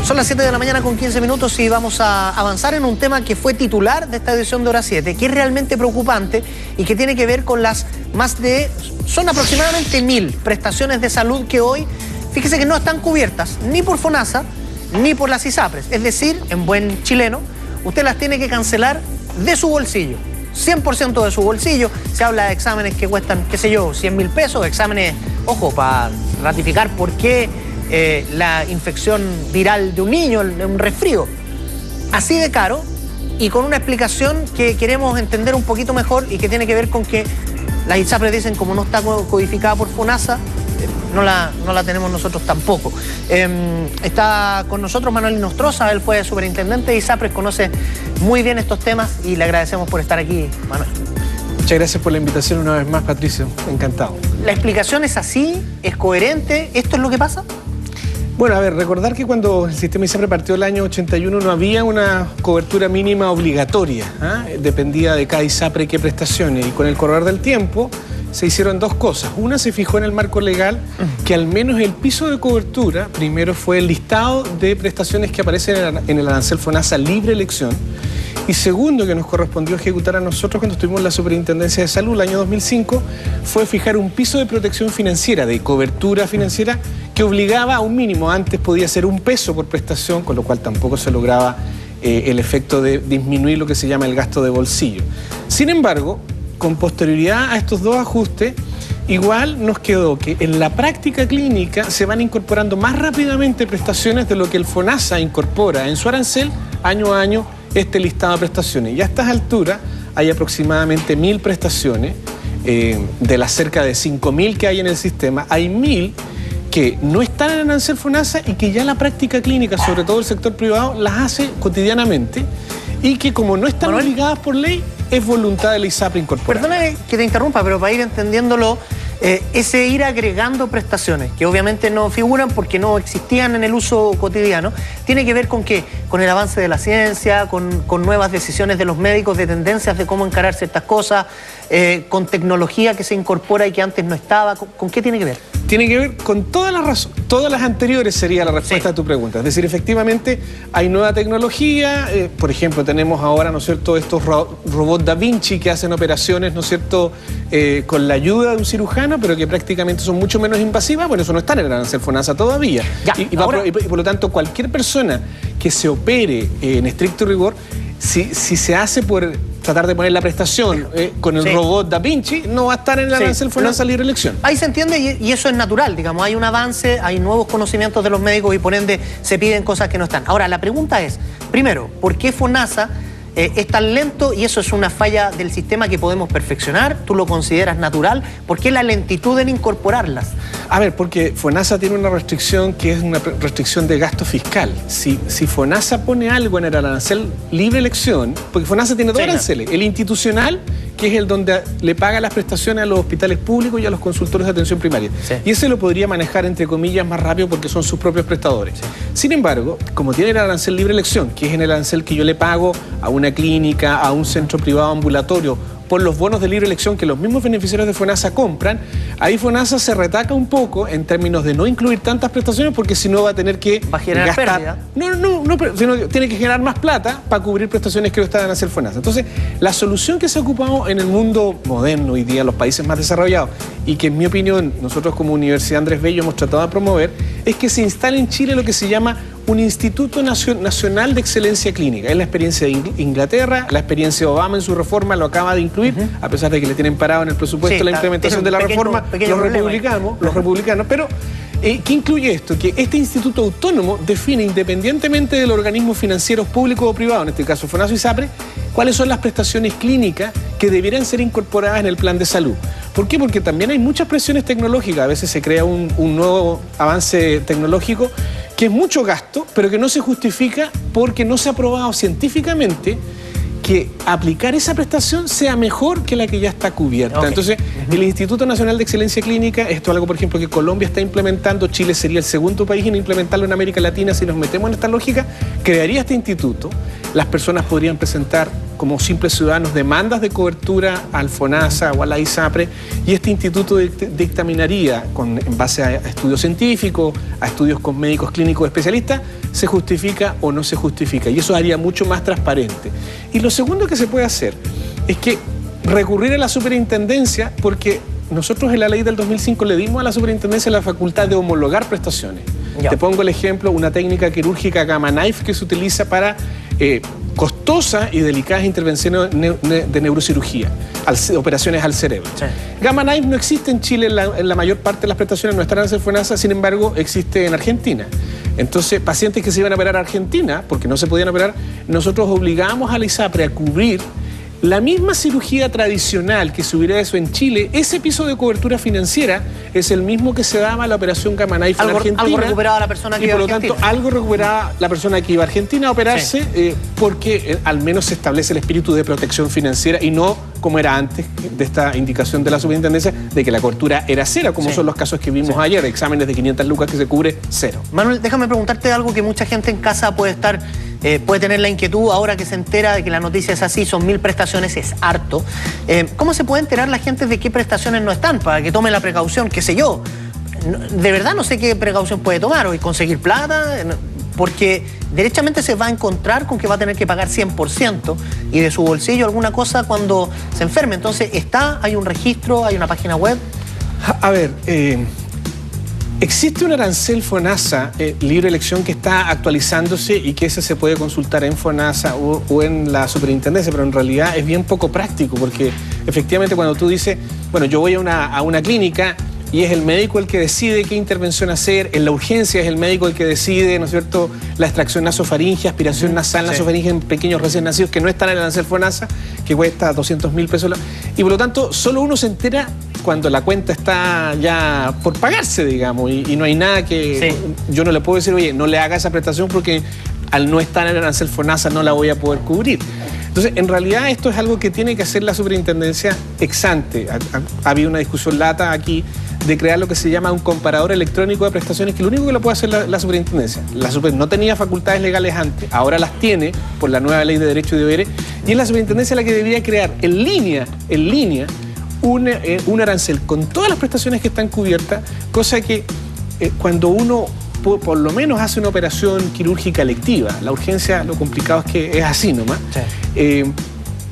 Son las 7 de la mañana con 15 minutos y vamos a avanzar en un tema que fue titular de esta edición de Hora 7, que es realmente preocupante y que tiene que ver con las son aproximadamente 1000 prestaciones de salud que hoy, fíjese que no están cubiertas ni por FONASA ni por las ISAPRES. Es decir, en buen chileno, usted las tiene que cancelar de su bolsillo. 100% de su bolsillo. Se habla de exámenes que cuestan, qué sé yo, 100.000 pesos, exámenes, ojo, para ratificar por qué la infección viral de un niño, un resfrío, así de caro, y con una explicación que queremos entender un poquito mejor y que tiene que ver con que las ISAPRES dicen, como no está codificada por FONASA, no la tenemos nosotros tampoco. Está con nosotros Manuel Inostroza, él fue superintendente de ISAPRES, conoce muy bien estos temas y le agradecemos por estar aquí, Manuel. Muchas gracias por la invitación una vez más, Patricio. Encantado. ¿La explicación es así? ¿Es coherente? ¿Esto es lo que pasa? Bueno, a ver, recordar que cuando el sistema ISAPRE partió el año 81 no había una cobertura mínima obligatoria, ¿eh? Dependía de cada ISAPRE qué prestaciones, y con el correr del tiempo se hicieron dos cosas. Una, se fijó en el marco legal que al menos el piso de cobertura, primero fue el listado de prestaciones que aparecen en el arancel FONASA libre elección, y segundo, que nos correspondió ejecutar a nosotros cuando estuvimos en la Superintendencia de Salud el año 2005, fue fijar un piso de protección financiera, de cobertura financiera, que obligaba a un mínimo. Antes podía ser 1 peso por prestación, con lo cual tampoco se lograba el efecto de disminuir lo que se llama el gasto de bolsillo. Sin embargo, con posterioridad a estos dos ajustes, igual nos quedó que en la práctica clínica se van incorporando más rápidamente prestaciones de lo que el FONASA incorpora en su arancel año a año este listado de prestaciones. Y a estas alturas hay aproximadamente 1000 prestaciones, de las cerca de 5000 que hay en el sistema, hay 1000 que no están en el arancel FONASA y que ya la práctica clínica, sobre todo el sector privado, las hace cotidianamente, y que como no están obligadas por ley, es voluntad de la ISAPRE incorporar. Perdóname que te interrumpa, pero para ir entendiéndolo, ese ir agregando prestaciones, que obviamente no figuran porque no existían en el uso cotidiano, tiene que ver con qué, con el avance de la ciencia, con nuevas decisiones de los médicos, de tendencias de cómo encarar ciertas cosas, con tecnología que se incorpora y que antes no estaba. ¿Con qué tiene que ver? Tiene que ver con todas las razones, todas las anteriores sería la respuesta a tu pregunta. Es decir, efectivamente hay nueva tecnología, por ejemplo, tenemos ahora, ¿no es cierto?, estos robots Da Vinci que hacen operaciones, ¿no es cierto?, con la ayuda de un cirujano, pero que prácticamente son mucho menos invasivas. Bueno, eso no está en el arancel FONASA todavía. Y por lo tanto, cualquier persona que se opere en estricto rigor, si se hace por tratar de poner la prestación con el robot Da Vinci, no va a estar en el arancel FONASA libre elección. Ahí se entiende y eso es natural, digamos, hay un avance, hay nuevos conocimientos de los médicos y por ende se piden cosas que no están. Ahora, la pregunta es, primero, ¿por qué FONASA es tan lento? Y eso es una falla del sistema que podemos perfeccionar. ¿Tú lo consideras natural? ¿Por qué la lentitud en incorporarlas? A ver, porque FONASA tiene una restricción que es una restricción de gasto fiscal. Si FONASA pone algo en el arancel libre elección, porque FONASA tiene dos aranceles, el institucional, que es el donde le paga las prestaciones a los hospitales públicos y a los consultores de atención primaria. Y ese lo podría manejar, entre comillas, más rápido porque son sus propios prestadores. Sin embargo, como tiene el arancel libre elección, que es en el arancel que yo le pago a una clínica, a un centro privado ambulatorio, por los bonos de libre elección que los mismos beneficiarios de FONASA compran, ahí FONASA se retaca un poco en términos de no incluir tantas prestaciones, porque si no va a tener que generar pérdida. No, sino tiene que generar más plata para cubrir prestaciones que no están en hacer FONASA. Entonces, la solución que se ha ocupado en el mundo moderno hoy día, en los países más desarrollados, y que en mi opinión nosotros como Universidad Andrés Bello hemos tratado de promover, es que se instale en Chile lo que se llama un Instituto Nacional de Excelencia Clínica. Es la experiencia de Inglaterra, la experiencia de Obama en su reforma lo acaba de incluir, a pesar de que le tienen parado en el presupuesto la implementación de la reforma los republicanos, pero ¿qué incluye esto? Que este instituto autónomo define, independientemente de los organismos financieros públicos o privados, en este caso FONASA y ISAPRE, cuáles son las prestaciones clínicas que debieran ser incorporadas en el plan de salud. ¿Por qué? Porque también hay muchas presiones tecnológicas. A veces se crea un nuevo avance tecnológico que es mucho gasto, pero que no se justifica porque no se ha probado científicamente que aplicar esa prestación sea mejor que la que ya está cubierta. Entonces, el Instituto Nacional de Excelencia Clínica, esto es algo, por ejemplo, que Colombia está implementando, Chile sería el segundo país en implementarlo en América Latina. Si nos metemos en esta lógica, crearía este instituto, las personas podrían presentar como simples ciudadanos, demandas de cobertura al FONASA o a la ISAPRE, y este instituto dictaminaría, en base a estudios científicos, a estudios con médicos clínicos especialistas, se justifica o no se justifica, y eso haría mucho más transparente. Y lo segundo que se puede hacer es que recurrir a la superintendencia, porque nosotros en la ley del 2005 le dimos a la superintendencia la facultad de homologar prestaciones. Te pongo el ejemplo, una técnica quirúrgica Gamma Knife que se utiliza para costosas y delicadas intervenciones de neurocirugía, operaciones al cerebro. Sí. Gamma Knife no existe en Chile, en la mayor parte de las prestaciones no están en el FONASA, sin embargo existe en Argentina. Entonces, pacientes que se iban a operar a Argentina, porque no se podían operar, nosotros obligamos a la ISAPRE a cubrir la misma cirugía tradicional que se hubiera hecho en Chile. Ese piso de cobertura financiera es el mismo que se daba a la operación Gamma Knife en Argentina. Algo recuperaba la persona que iba a Argentina. Y por lo tanto, algo recuperaba la persona que iba a Argentina a operarse, sí. Porque al menos se establece el espíritu de protección financiera y no como era antes de esta indicación de la superintendencia de que la cobertura era cero, como son los casos que vimos ayer, exámenes de 500 lucas que se cubre cero. Manuel, déjame preguntarte algo que mucha gente en casa puede tener la inquietud ahora que se entera de que la noticia es así, son 1000 prestaciones, es harto. ¿Cómo se puede enterar la gente de qué prestaciones no están? Para que tome la precaución, qué sé yo. De verdad no sé qué precaución puede tomar, o conseguir plata, porque derechamente se va a encontrar con que va a tener que pagar 100% y de su bolsillo alguna cosa cuando se enferme. Entonces, ¿hay un registro, hay una página web? A ver, existe un arancel FONASA, libre elección, que está actualizándose y que ese se puede consultar en FONASA o en la superintendencia, pero en realidad es bien poco práctico, porque efectivamente cuando tú dices, bueno, yo voy a una clínica y es el médico el que decide qué intervención hacer, en la urgencia es el médico el que decide, ¿no es cierto?, la extracción nasofaringea, aspiración nasal, nasofaringea en pequeños recién nacidos que no están en el arancel FONASA, que cuesta 200.000 pesos, y por lo tanto solo uno se entera cuando la cuenta está ya por pagarse, digamos, y no hay nada que... Yo no le puedo decir, oye, no le haga esa prestación porque al no estar en el arancel FONASA no la voy a poder cubrir. Entonces, en realidad esto es algo que tiene que hacer la superintendencia ex ante. Ha habido una discusión lata aquí de crear lo que se llama un comparador electrónico de prestaciones, que lo único que lo puede hacer la superintendencia. No tenía facultades legales antes, ahora las tiene por la nueva ley de derechos y deberes, y es la superintendencia la que debería crear en línea, un arancel con todas las prestaciones que están cubiertas, cosa que cuando uno por lo menos hace una operación quirúrgica electiva, la urgencia, lo complicado es que es así nomás,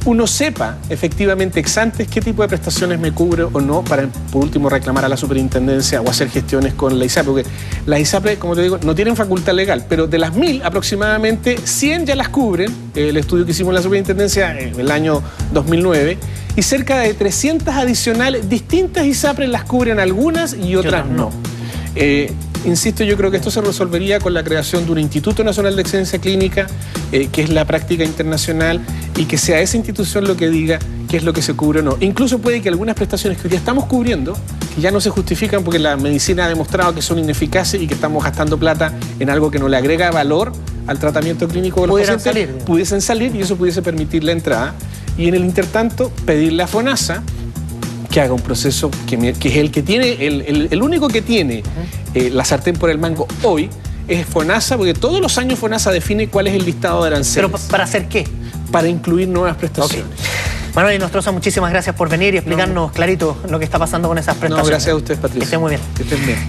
uno sepa efectivamente ex antes qué tipo de prestaciones me cubre o no, para por último reclamar a la superintendencia o hacer gestiones con la ISAPRE, porque la ISAPRE, como te digo, no tienen facultad legal, pero de las 1000 aproximadamente 100 ya las cubren, el estudio que hicimos en la superintendencia en el año 2009, y cerca de 300 adicionales, distintas ISAPRE las cubren algunas y otras no. Insisto, yo creo que esto se resolvería con la creación de un Instituto Nacional de Excelencia Clínica, que es la práctica internacional, y que sea esa institución lo que diga qué es lo que se cubre o no. Incluso puede que algunas prestaciones que hoy día estamos cubriendo, que ya no se justifican porque la medicina ha demostrado que son ineficaces y que estamos gastando plata en algo que no le agrega valor al tratamiento clínico de los pacientes, pudiesen salir y eso pudiese permitir la entrada. Y en el intertanto, pedirle a FONASA que haga un proceso que es el que tiene, el único que tiene la sartén por el mango hoy es FONASA, porque todos los años FONASA define cuál es el listado de aranceles. ¿Pero para hacer qué? Para incluir nuevas prestaciones. Manuel Inostroza, muchísimas gracias por venir y explicarnos clarito lo que está pasando con esas prestaciones. No, gracias a ustedes, Patricia. Que estén muy bien. Que estén bien.